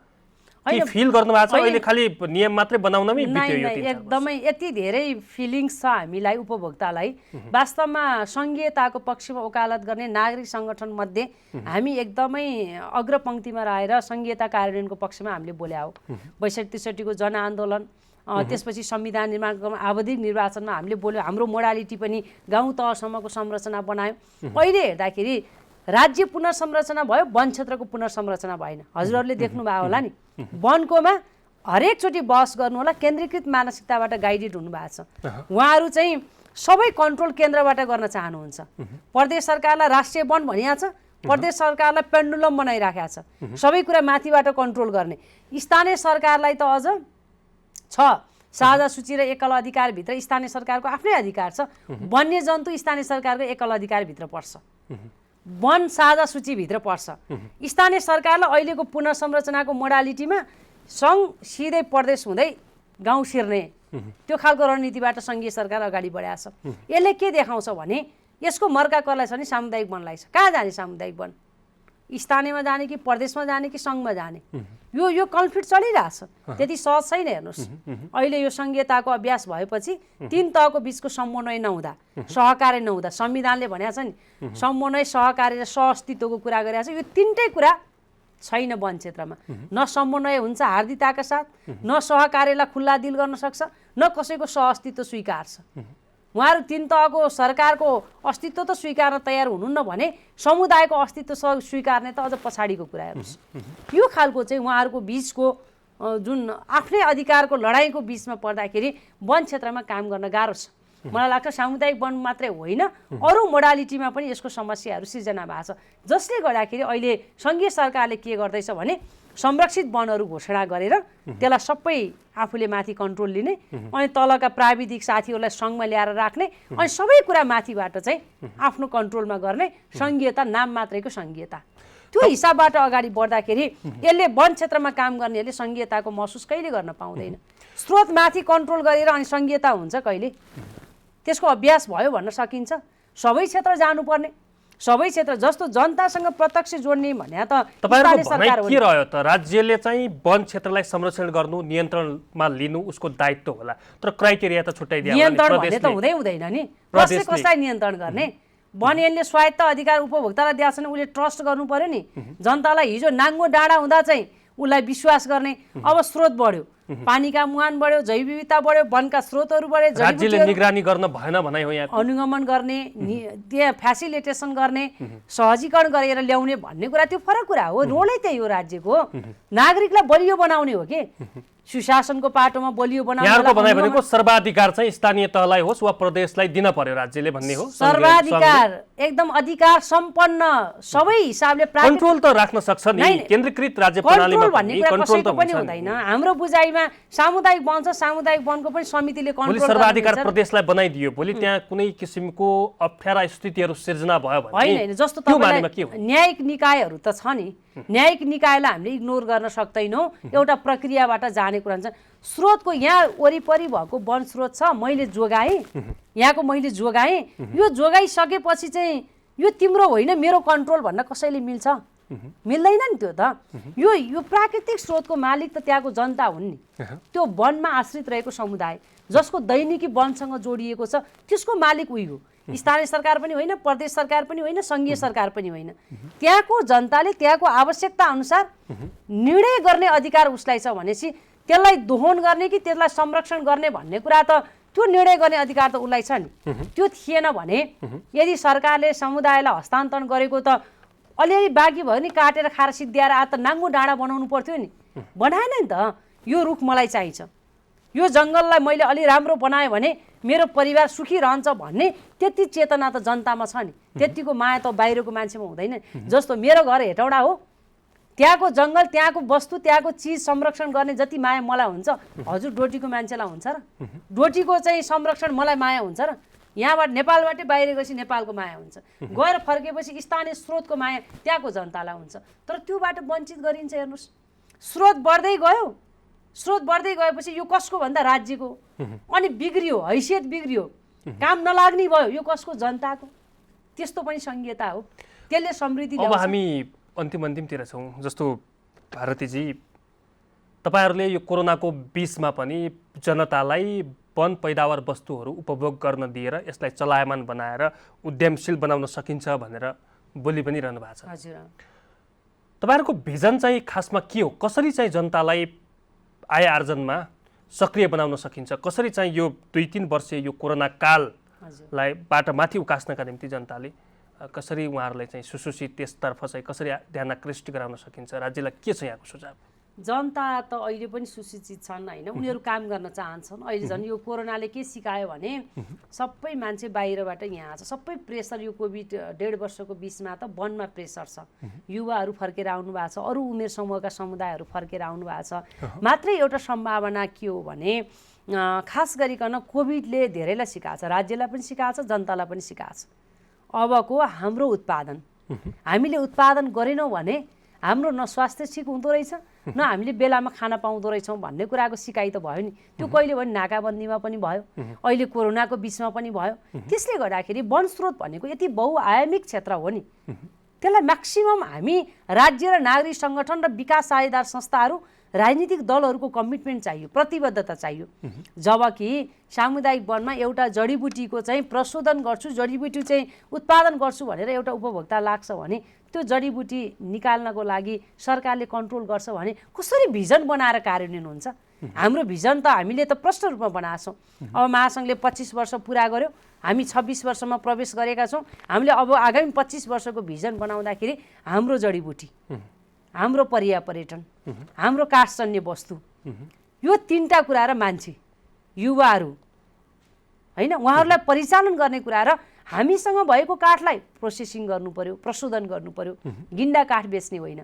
के फिल गर्नु भएको छ? अहिले खालि नियम मात्रै बनाउनमै बित्यो यो 3 साल। एकदमै यति धेरै फिलिङ्स छ हामीलाई, उपभोक्तालाई। वास्तवमा सङ्घीयताको पक्षमा वकालत गर्ने नागरिक सङ्गठन मध्ये हामी एकदमै अग्रपङ्क्तिमा रहेर सङ्घीयता कार्यान्वयनको पक्षमा हामीले बोले हो। 62-63 को जनआन्दोलन, त्यसपछि संविधान निर्माणको आवधिक निर्वाचनमा हामीले बोल्यो, हाम्रो मोडालिटी पनि गाउँ तहसम्मको संरचना बनायौँ। अहिले हेर्दाखेरि राज्य पुनर्संरचना भयो, वन क्षेत्रको पुनर्संरचना भएन। हजुरहरूले देख्नुभयो होला नि, वनकोमा हरेकचोटि बहस गर्नु होला, केन्द्रीकृत मानसिकताबाट गाइडेड हुनुभएको छ। उहाँहरू चाहिँ सबै कन्ट्रोल केन्द्रबाट गर्न चाहनुहुन्छ। प्रदेश सरकारलाई राष्ट्रिय वन भनिएको छ, प्रदेश सरकारलाई पेन्डुलम बनाइराखेको छ, सबै कुरा माथिबाट कन्ट्रोल गर्ने। स्थानीय सरकारलाई त अझ छ, साझा सूची र एकल अधिकारभित्र स्थानीय सरकारको आफ्नै अधिकार छ। वन्यजन्तु स्थानीय सरकारको एकल अधिकारभित्र पर्छ, वन साझा सूचीभित्र पर्छ। स्थानीय सरकारलाई अहिलेको पुनर्संरचनाको मोडालिटीमा सङ्घ सिधै प्रदेश हुँदै गाउँ छिर्ने त्यो खालको रणनीतिबाट सङ्घीय सरकार अगाडि बढाएको छ। यसले के देखाउँछ भने यसको मर्का कसलाई छ भने सामुदायिक वनलाई छ। कहाँ जाने सामुदायिक वन, स्थानीयमा जाने कि प्रदेशमा जाने कि सङ्घमा जाने, यो कन्फ्लिक्ट चलिरहेछ। त्यति सहज छैन। हेर्नुहोस् अहिले यो सङ्घीयताको अभ्यास भएपछि 3 तहको बिचको समन्वय नहुँदा, सहकार्य नहुँदा, संविधानले भनेको छ नि समन्वय, सहकार्य र सहअस्तित्वको कुरा गरेको छ, यो 3टै कुरा छैन वन क्षेत्रमा। न समन्वय हुन्छ हार्दिताका साथ, न सहकार्यलाई खुल्ला दिल गर्न सक्छ, न कसैको सहअस्तित्व स्वीकार्छ। उहाँहरू 3 तहको सरकारको अस्तित्व त स्वीकार्न तयार हुनुहुन्न भने समुदायको अस्तित्व स्वीकार्ने त अझ पछाडिको कुरा। हेर्नुहोस् यो खालको चाहिँ उहाँहरूको बिचको जुन आफ्नै अधिकारको लडाइँको बिचमा पर्दाखेरि वन क्षेत्रमा काम गर्न गाह्रो छ। मलाई लाग्छ सामुदायिक वन मात्रै होइन, अरू मोडालिटीमा पनि यसको समस्याहरू सिर्जना भएको छ, जसले गर्दाखेरि अहिले सङ्घीय सरकारले के गर्दैछ भने संरक्षित वनहरू घोषणा गरेर त्यसलाई सबै आफूले माथि कन्ट्रोल लिने, अनि तलका प्राविधिक साथीहरूलाई सङ्घमा ल्याएर राख्ने, अनि सबै कुरा माथिबाट चाहिँ आफ्नो कन्ट्रोलमा गर्ने, सङ्घीयता नाम मात्रैको सङ्घीयता। त्यो हिसाबबाट अगाडि बढ्दाखेरि यसले वन क्षेत्रमा काम गर्नेहरूले सङ्घीयताको महसुस कहिले गर्न पाउँदैन। स्रोत माथि कन्ट्रोल गरेर अनि सङ्घीयता हुन्छ कहिले, त्यसको अभ्यास भयो भन्न सकिन्छ। सबै क्षेत्र जानुपर्ने, सबै क्षेत्र जस्तो जनतासँग प्रत्यक्ष जोड्ने भने त तपाईहरुको भनाइ के रह्यो त? राज्यले चाहिँ वन क्षेत्रलाई संरक्षण गर्नु, नियन्त्रणमा लिनु उसको दायित्व होला, तर क्राइटेरिया त छुट्याइदिया होला नि। नियन्त्रण भन्ने त हुँदै हुँदैन नि, कसले कसलाई नियन्त्रण गर्ने? वन ऐनले स्वायत्त अधिकार उपभोक्तालाई दिएको छैन, उसले ट्रस्ट गर्नु पर्यो नि। जनतालाई हिजो नाङ्गो डाँडा हुँदा चाहिँ उसलाई विश्वास गर्ने, अब स्रोत बढ्यो, पानीका मुहान बढ्यो, जैव विविधता बढ्यो, वनका स्रोतहरू बढे, राज्यले निगरानी गर्न भएन भनाइ हो यहाँ। अनुगमन गर्ने, त्यहाँ फ्यासिलिटेसन गर्ने, सहजीकरण गरेर ल्याउने भन्ने कुरा त्यो फरक कुरा हो। रोलै त्यही हो राज्यको, नागरिकलाई बलियो बनाउने हो कि सुशासनको पाटोमा बलियो बनाउने। यहाँको भनाइ भनेको सर्वाधिकार चाहिँ स्थानीय तहलाई होस् वा प्रदेशलाई दिन पर्यो राज्यले भन्ने हो। सर्वाधिकार एकदम अधिकार सम्पन्न सबै हिसाबले कन्ट्रोल त राख्न सक्छ नि, केन्द्रीकृत राज्य प्रणालीमा भन्ने कुरा कसैको पनि हुँदैन। हाम्रो बुझाइमा सामुदायिक वन छ, सामुदायिक वनको पनि समितिले भोलि कन्ट्रोल सर्वाधिकार प्रदेशलाई बनाइदियो, भोलि त्यहाँ कुनै किसिमको अप्ठ्यारा स्थितिहरू सिर्जना भयो भने होइन। जस्तो तपाईलाई न्यायिक निकायहरू त छ नि, न्यायिक निकायलाई हामीले इग्नोर गर्न सक्दैनौँ। एउटा प्रक्रियाबाट जाने कुरा हुन्छ। स्रोतको यहाँ वरिपरि भएको वन स्रोत छ, मैले जोगाएँ, यहाँको मैले जोगाएँ, यो जोगाइसकेपछि चाहिँ यो तिम्रो होइन मेरो कन्ट्रोल भन्न कसैले मिल्छ? मिल्दैन नि त्यो त। यो प्राकृतिक स्रोतको मालिक त त्यहाँको जनता हुन् नि, त्यो वनमा आश्रित रहेको समुदाय जसको दैनिकी वनसँग जोडिएको छ, त्यसको मालिक उही हो। स्थानीय सरकार पनि होइन, प्रदेश सरकार पनि होइन, सङ्घीय सरकार पनि होइन। त्यहाँको जनताले त्यहाँको आवश्यकता अनुसार निर्णय गर्ने अधिकार उसलाई छ भनेपछि त्यसलाई दोहन गर्ने कि त्यसलाई संरक्षण गर्ने भन्ने कुरा त त्यो निर्णय गर्ने अधिकार त उसलाई छ नि। त्यो थिएन भने यदि सरकारले समुदायलाई हस्तान्तरण गरेको त अलिअलि बाँकी भयो नि, काटेर खाएर सिद्ध्याएर आ त नाङ्गो डाँडा बनाउनु पर्थ्यो नि, बनाएन नि त। यो रुख मलाई चाहिन्छ, यो जङ्गललाई मैले अलि राम्रो बनाएँ भने मेरो परिवार सुखी रहन्छ भन्ने त्यति चेतना त जनतामा छ नि। त्यतिको माया त बाहिरको मान्छेमा हुँदैन। जस्तो मेरो घर हेटौडा हो, त्यहाँको जङ्गल, त्यहाँको वस्तु, त्यहाँको चिज संरक्षण गर्ने जति माया मलाई हुन्छ हजुर डोटीको मान्छेलाई हुन्छ र? डोटीको चाहिँ संरक्षण मलाई माया हुन्छ र? यहाँबाट नेपालबाटै बाहिर गएपछि नेपालको माया हुन्छ, गएर फर्केपछि स्थानीय स्रोतको माया त्यहाँको जनतालाई हुन्छ। तर त्योबाट वञ्चित गरिन्छ। हेर्नुहोस्, स्रोत बढ्दै गयो, स्रोत बढ्दै गएपछि यो कसको भन्दा राज्यको, अनि बिग्रियो, हैसियत बिग्रियो, काम नलाग्ने भयो, यो कसको? जनताको। त्यस्तो पनि सङ्घीयता हो, त्यसले समृद्धि ल्याउँछ। अब हामी अन्तिमतिर छौँ। जस्तो भारतीजी, तपाईँहरूले यो कोरोनाको बिचमा पनि जनतालाई वन पैदावार वस्तुहरू उपभोग गर्न दिएर यसलाई चलायमान बनाएर उद्यमशील बनाउन सकिन्छ भनेर बोली पनि रहनु भएको छ। हजुर, तपाईँहरूको भिजन चाहिँ खासमा के हो? कसरी चाहिँ जनतालाई आय आर्जनमा सक्रिय बनाउन सकिन्छ? कसरी चाहिँ यो 2-3 वर्ष यो कोरोना काललाई बाट माथि उकास्नका निम्ति जनताले कसरी उहाँहरूलाई चाहिँ सुसूचित त्यसतर्फ चाहिँ कसरी ध्यान आकृष्ट गराउन सकिन्छ? राज्यलाई के छ यहाँको सुझाव? जनता त अहिले पनि सुसूचित छन् होइन, उनीहरू काम गर्न चाहन्छन्। अहिले झन् यो कोरोनाले के सिकायो भने सबै मान्छे बाहिरबाट यहाँ छ, सबै प्रेसर यो कोभिड 1.5 वर्षको बिचमा त वनमा प्रेसर छ। युवाहरू फर्केर आउनु भएको छ, अरू उमेर समूहका समुदायहरू फर्केर आउनु भएको छ। मात्रै एउटा सम्भावना के हो भने खास गरिकन कोभिडले धेरैलाई सिकाएको छ, राज्यलाई पनि सिकाएको छ, जनतालाई पनि सिकाएको छ। अबको हाम्रो उत्पादन, हामीले उत्पादन गरेनौँ भने हाम्रो न स्वास्थ्य ठिक हुँदो रहेछ, न हामीले बेलामा खाना पाउँदो रहेछौँ भन्ने कुराको सिकाइ त भयो नि। त्यो कहिले पनि नाकाबन्दीमा पनि भयो, अहिले कोरोनाको बिचमा पनि भयो। त्यसले गर्दाखेरि वन स्रोत भनेको यति बहुआयामिक क्षेत्र हो नि, त्यसलाई म्याक्सिमम हामी राज्य र नागरिक सङ्गठन र विकास साझेदार संस्थाहरू, राजनीतिक दलहरूको कमिटमेन्ट चाहियो, प्रतिबद्धता चाहियो। जबकि सामुदायिक वनमा एउटा जडीबुटीको चाहिँ प्रशोधन गर्छु, जडीबुटी चाहिँ उत्पादन गर्छु भनेर एउटा उपभोक्ता लाग्छ भने त्यो जडीबुटी निकाल्नको लागि सरकारले कन्ट्रोल गर्छ भने कसरी भिजन बनाएर कार्यान्वयन हुन्छ? हाम्रो भिजन त हामीले त प्रष्ट रूपमा बनाएको छौँ। अब महासङ्घले 25 वर्ष पुरा गर्यो, हामी 26 वर्षमा प्रवेश गरेका छौँ। हामीले अब आगामी 25 वर्षको भिजन बनाउँदाखेरि हाम्रो जडीबुटी, हाम्रो पर्यापर्यटन, हाम्रो काठजन्य वस्तु, यो 3टा कुरा र मान्छे, युवाहरू होइन, उहाँहरूलाई परिचालन गर्ने कुरा र हामीसँग भएको काठलाई प्रोसेसिङ गर्नु पर्यो, प्रशोधन गर्नु पर्यो। गिन्डा काठ बेच्ने होइन,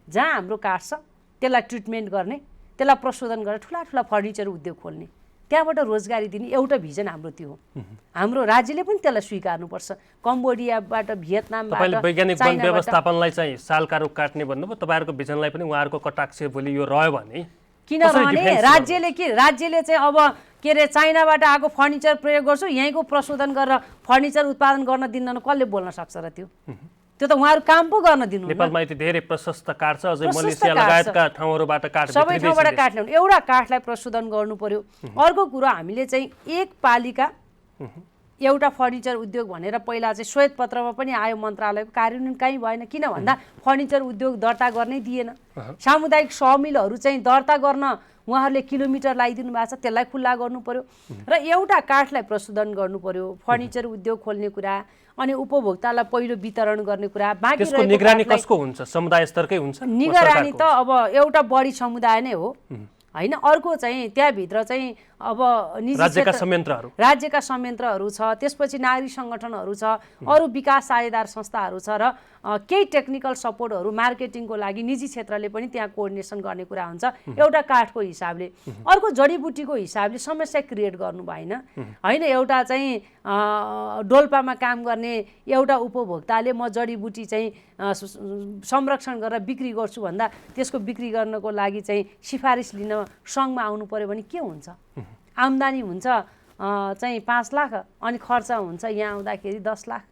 जहाँ हाम्रो काठ छ त्यसलाई ट्रिटमेन्ट गर्ने, त्यसलाई प्रशोधन गरेर ठुला ठुला फर्निचर उद्योग खोल्ने, त्यहाँबाट रोजगारी दिने एउटा भिजन हाम्रो त्यो हो। हाम्रो राज्यले पनि त्यसलाई स्वीकार्नुपर्छ। कम्बोडियाबाट, भियतनामबाट, तपाईँले वैज्ञानिक वन व्यवस्थापनलाई चाहिँ सालका रुख काट्ने भन्नुभयो, तपाईँहरूको भिजनलाई पनि उहाँहरूको कटाक्ष भोलि यो रह्यो भने किन रहने? राज्यले चाहिँ अब के अरे चाइनाबाट आएको फर्निचर प्रयोग गर्छु, यहीँको प्रशोधन गरेर फर्निचर उत्पादन गर्न दिन्न, कसले बोल्न सक्छ र? त्यो त उहाँहरू काम पो गर्न दिनु। नेपालमा यति धेरै प्रशस्त काठ छ, अझै मलेसिया लगायतका ठाउँहरूबाट काठ सबै ठाउँबाट काठ ल्याउनु, एउटा काठलाई प्रशोधन गर्नु पर्यो। अर्को कुरा हामीले चाहिँ एक पालिका एउटा फर्निचर उद्योग भनेर पहिला चाहिँ श्वेतपत्रमा पनि आयो मन्त्रालयको, कार्यान्वयन कहीँ भएन। किन भन्दा फर्निचर उद्योग दर्ता गर्नै दिएन। सामुदायिक समिलहरू चाहिँ दर्ता गर्न उहाँहरूले किलोमिटर लगाइदिनु भएको छ, त्यसलाई खुल्ला गर्नु पर्यो र एउटा काठलाई प्रशोधन गर्नु पर्यो, फर्निचर उद्योग खोल्ने कुरा, अनि उपभोक्तालाई पहिलो वितरण गर्ने कुरा। बाँकी त्यसको निगरानी कसको हुन्छ? समुदाय स्तरकै हुन्छ? निगरानी त अब एउटा बढी समुदाय नै हो हैन। अर्को चाहिँ त्यहाँभित्र चाहिँ अब निजी राज्यका संयन्त्रहरू छ, त्यसपछि नागरिक सङ्गठनहरू छ, अरू विकास साझेदार संस्थाहरू छ र केही टेक्निकल सपोर्टहरू मार्केटिङको लागि निजी क्षेत्रले पनि त्यहाँ कोअर्डिनेसन गर्ने कुरा हुन्छ एउटा काठको हिसाबले। अर्को जडीबुटीको हिसाबले समस्या क्रिएट गर्नु भएन हैन। एउटा चाहिँ डोल्पामा काम गर्ने एउटा उपभोक्ताले म जडीबुटी चाहिँ संरक्षण गरेर बिक्री गर्छु भन्दा त्यसको बिक्री गर्नको लागि चाहिँ सिफारिस लिन सङ्घमा आउनु पर्यो भने के हुन्छ? आम्दानी हुन्छ चाहिँ 5 लाख अनि खर्च हुन्छ यहाँ आउँदाखेरि 10 लाख।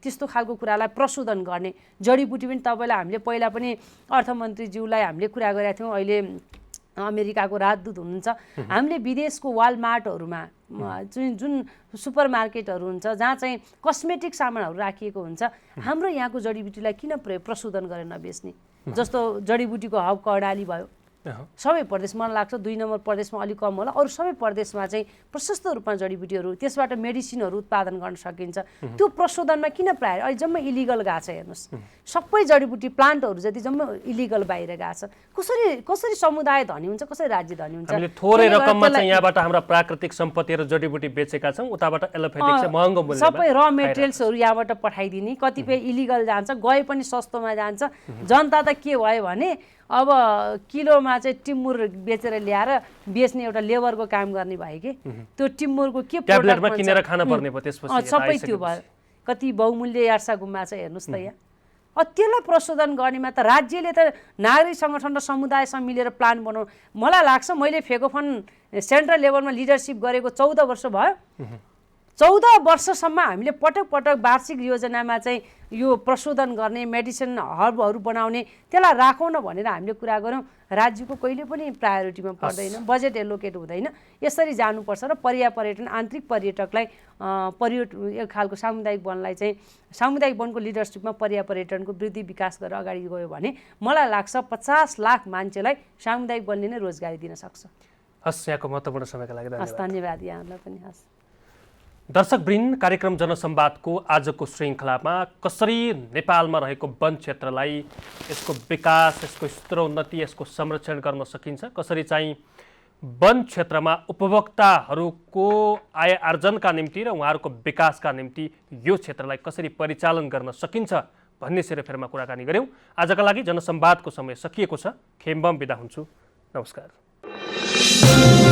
त्यस्तो खालको कुरालाई प्रशोधन गर्ने जडीबुटी पनि तपाईँलाई हामीले पहिला पनि अर्थमन्त्रीज्यूलाई हामीले कुरा गरेका थियौँ। अहिले अमेरिकाको राजदूत हुनुहुन्छ, हामीले विदेशको वालमार्टहरूमा जुन सुपर मार्केटहरू हुन्छ जहाँ चाहिँ कस्मेटिक सामानहरू राखिएको हुन्छ, हाम्रो यहाँको जडीबुटीलाई किन प्रशोधन गरेर नबेच्ने? जस्तो जडीबुटीको हब कर्णाली भयो, सबै प्रदेश मलाई लाग्छ 2 नम्बर प्रदेशमा अलिक कम होला, अरू सबै प्रदेशमा चाहिँ प्रशस्त रूपमा जडीबुटीहरू त्यसबाट मेडिसिनहरू उत्पादन गर्न सकिन्छ। त्यो प्रशोधनमा किन प्राय अहिले जम्मै इलिगल गएको छ? हेर्नुहोस्, सबै जडीबुटी प्लान्टहरू जति जम्मै इलिगल बाहिर गएको छ। कसरी समुदाय धनी हुन्छ, कसरी राज्य धनी हुन्छ? हामीले थोरै रकममा चाहिँ यहाँबाट हाम्रा प्राकृतिक सम्पत्तिहरू जडीबुटी बेचेका छौँ, उताबाट एलोपैथिक चाहिँ महँगो मूल्यमा सबै र मेटेरियल्सहरू यहाँबाट पठाइदिने, कतिपय इलिगल जान्छ, गए पनि सस्तोमा जान्छ। जनता त के भयो भने अब किलोमा चाहिँ टिम्मुर बेचेर ल्याएर बेच्ने एउटा लेबरको काम गर्ने भयो कि त्यो टिम्मुरको के ट्याब्लेटमा किनेर खान पर्ने भयो, त्यसपछि सबै त्यो भयो। कति बहुमूल्य यार्सा गुम्बा छ हेर्नुहोस् त यहाँ। त्यसलाई प्रशोधन गर्नेमा त राज्यले त नागरिक सङ्गठन र समुदायसँग मिलेर प्लान बनाउनु। मलाई लाग्छ मैले फेकोफन सेन्ट्रल लेभलमा लिडरसिप गरेको 14 वर्ष भयो। 14 वर्षसम्म हामीले पटक पटक वार्षिक योजनामा चाहिँ यो प्रशोधन गर्ने, मेडिसिन हबहरू बनाउने त्यसलाई राखौँ न भनेर हामीले कुरा गऱ्यौँ। राज्यको कहिले पनि प्रायोरिटीमा पर्दैन, बजेट एलोकेट हुँदैन। यसरी जानुपर्छ र पर्यटन आन्तरिक पर्यटकलाई एक खालको सामुदायिक वनलाई चाहिँ सामुदायिक वनको लिडरसिपमा पर्यटनको वृद्धि विकास गरेर अगाडि गयो भने मलाई लाग्छ 50 लाख मान्छेलाई सामुदायिक वनले नै रोजगारी दिन सक्छ। हस्, यहाँको महत्त्वपूर्ण समयका लागि धन्यवाद। धन्यवाद यहाँलाई पनि। हस् दर्शकवृन्द, कार्यक्रम जनसंवादको आजको श्रृङ्खलामा कसरी नेपालमा रहेको वन क्षेत्रलाई यसको विकास, यसको स्तरोन्नति, यसको संरक्षण गर्न सकिन्छ, कसरी चाहिँ वन क्षेत्रमा उपभोक्ताहरूको आय आर्जनका निम्ति र उहाँहरूको विकासका निम्ति यो क्षेत्रलाई कसरी परिचालन गर्न सकिन्छ भन्ने सेरोफेरमा कुराकानी गऱ्यौँ। आजका लागि जनसंवादको समय सकिएको छ। खेम्बम बिदा हुन्छु। नमस्कार।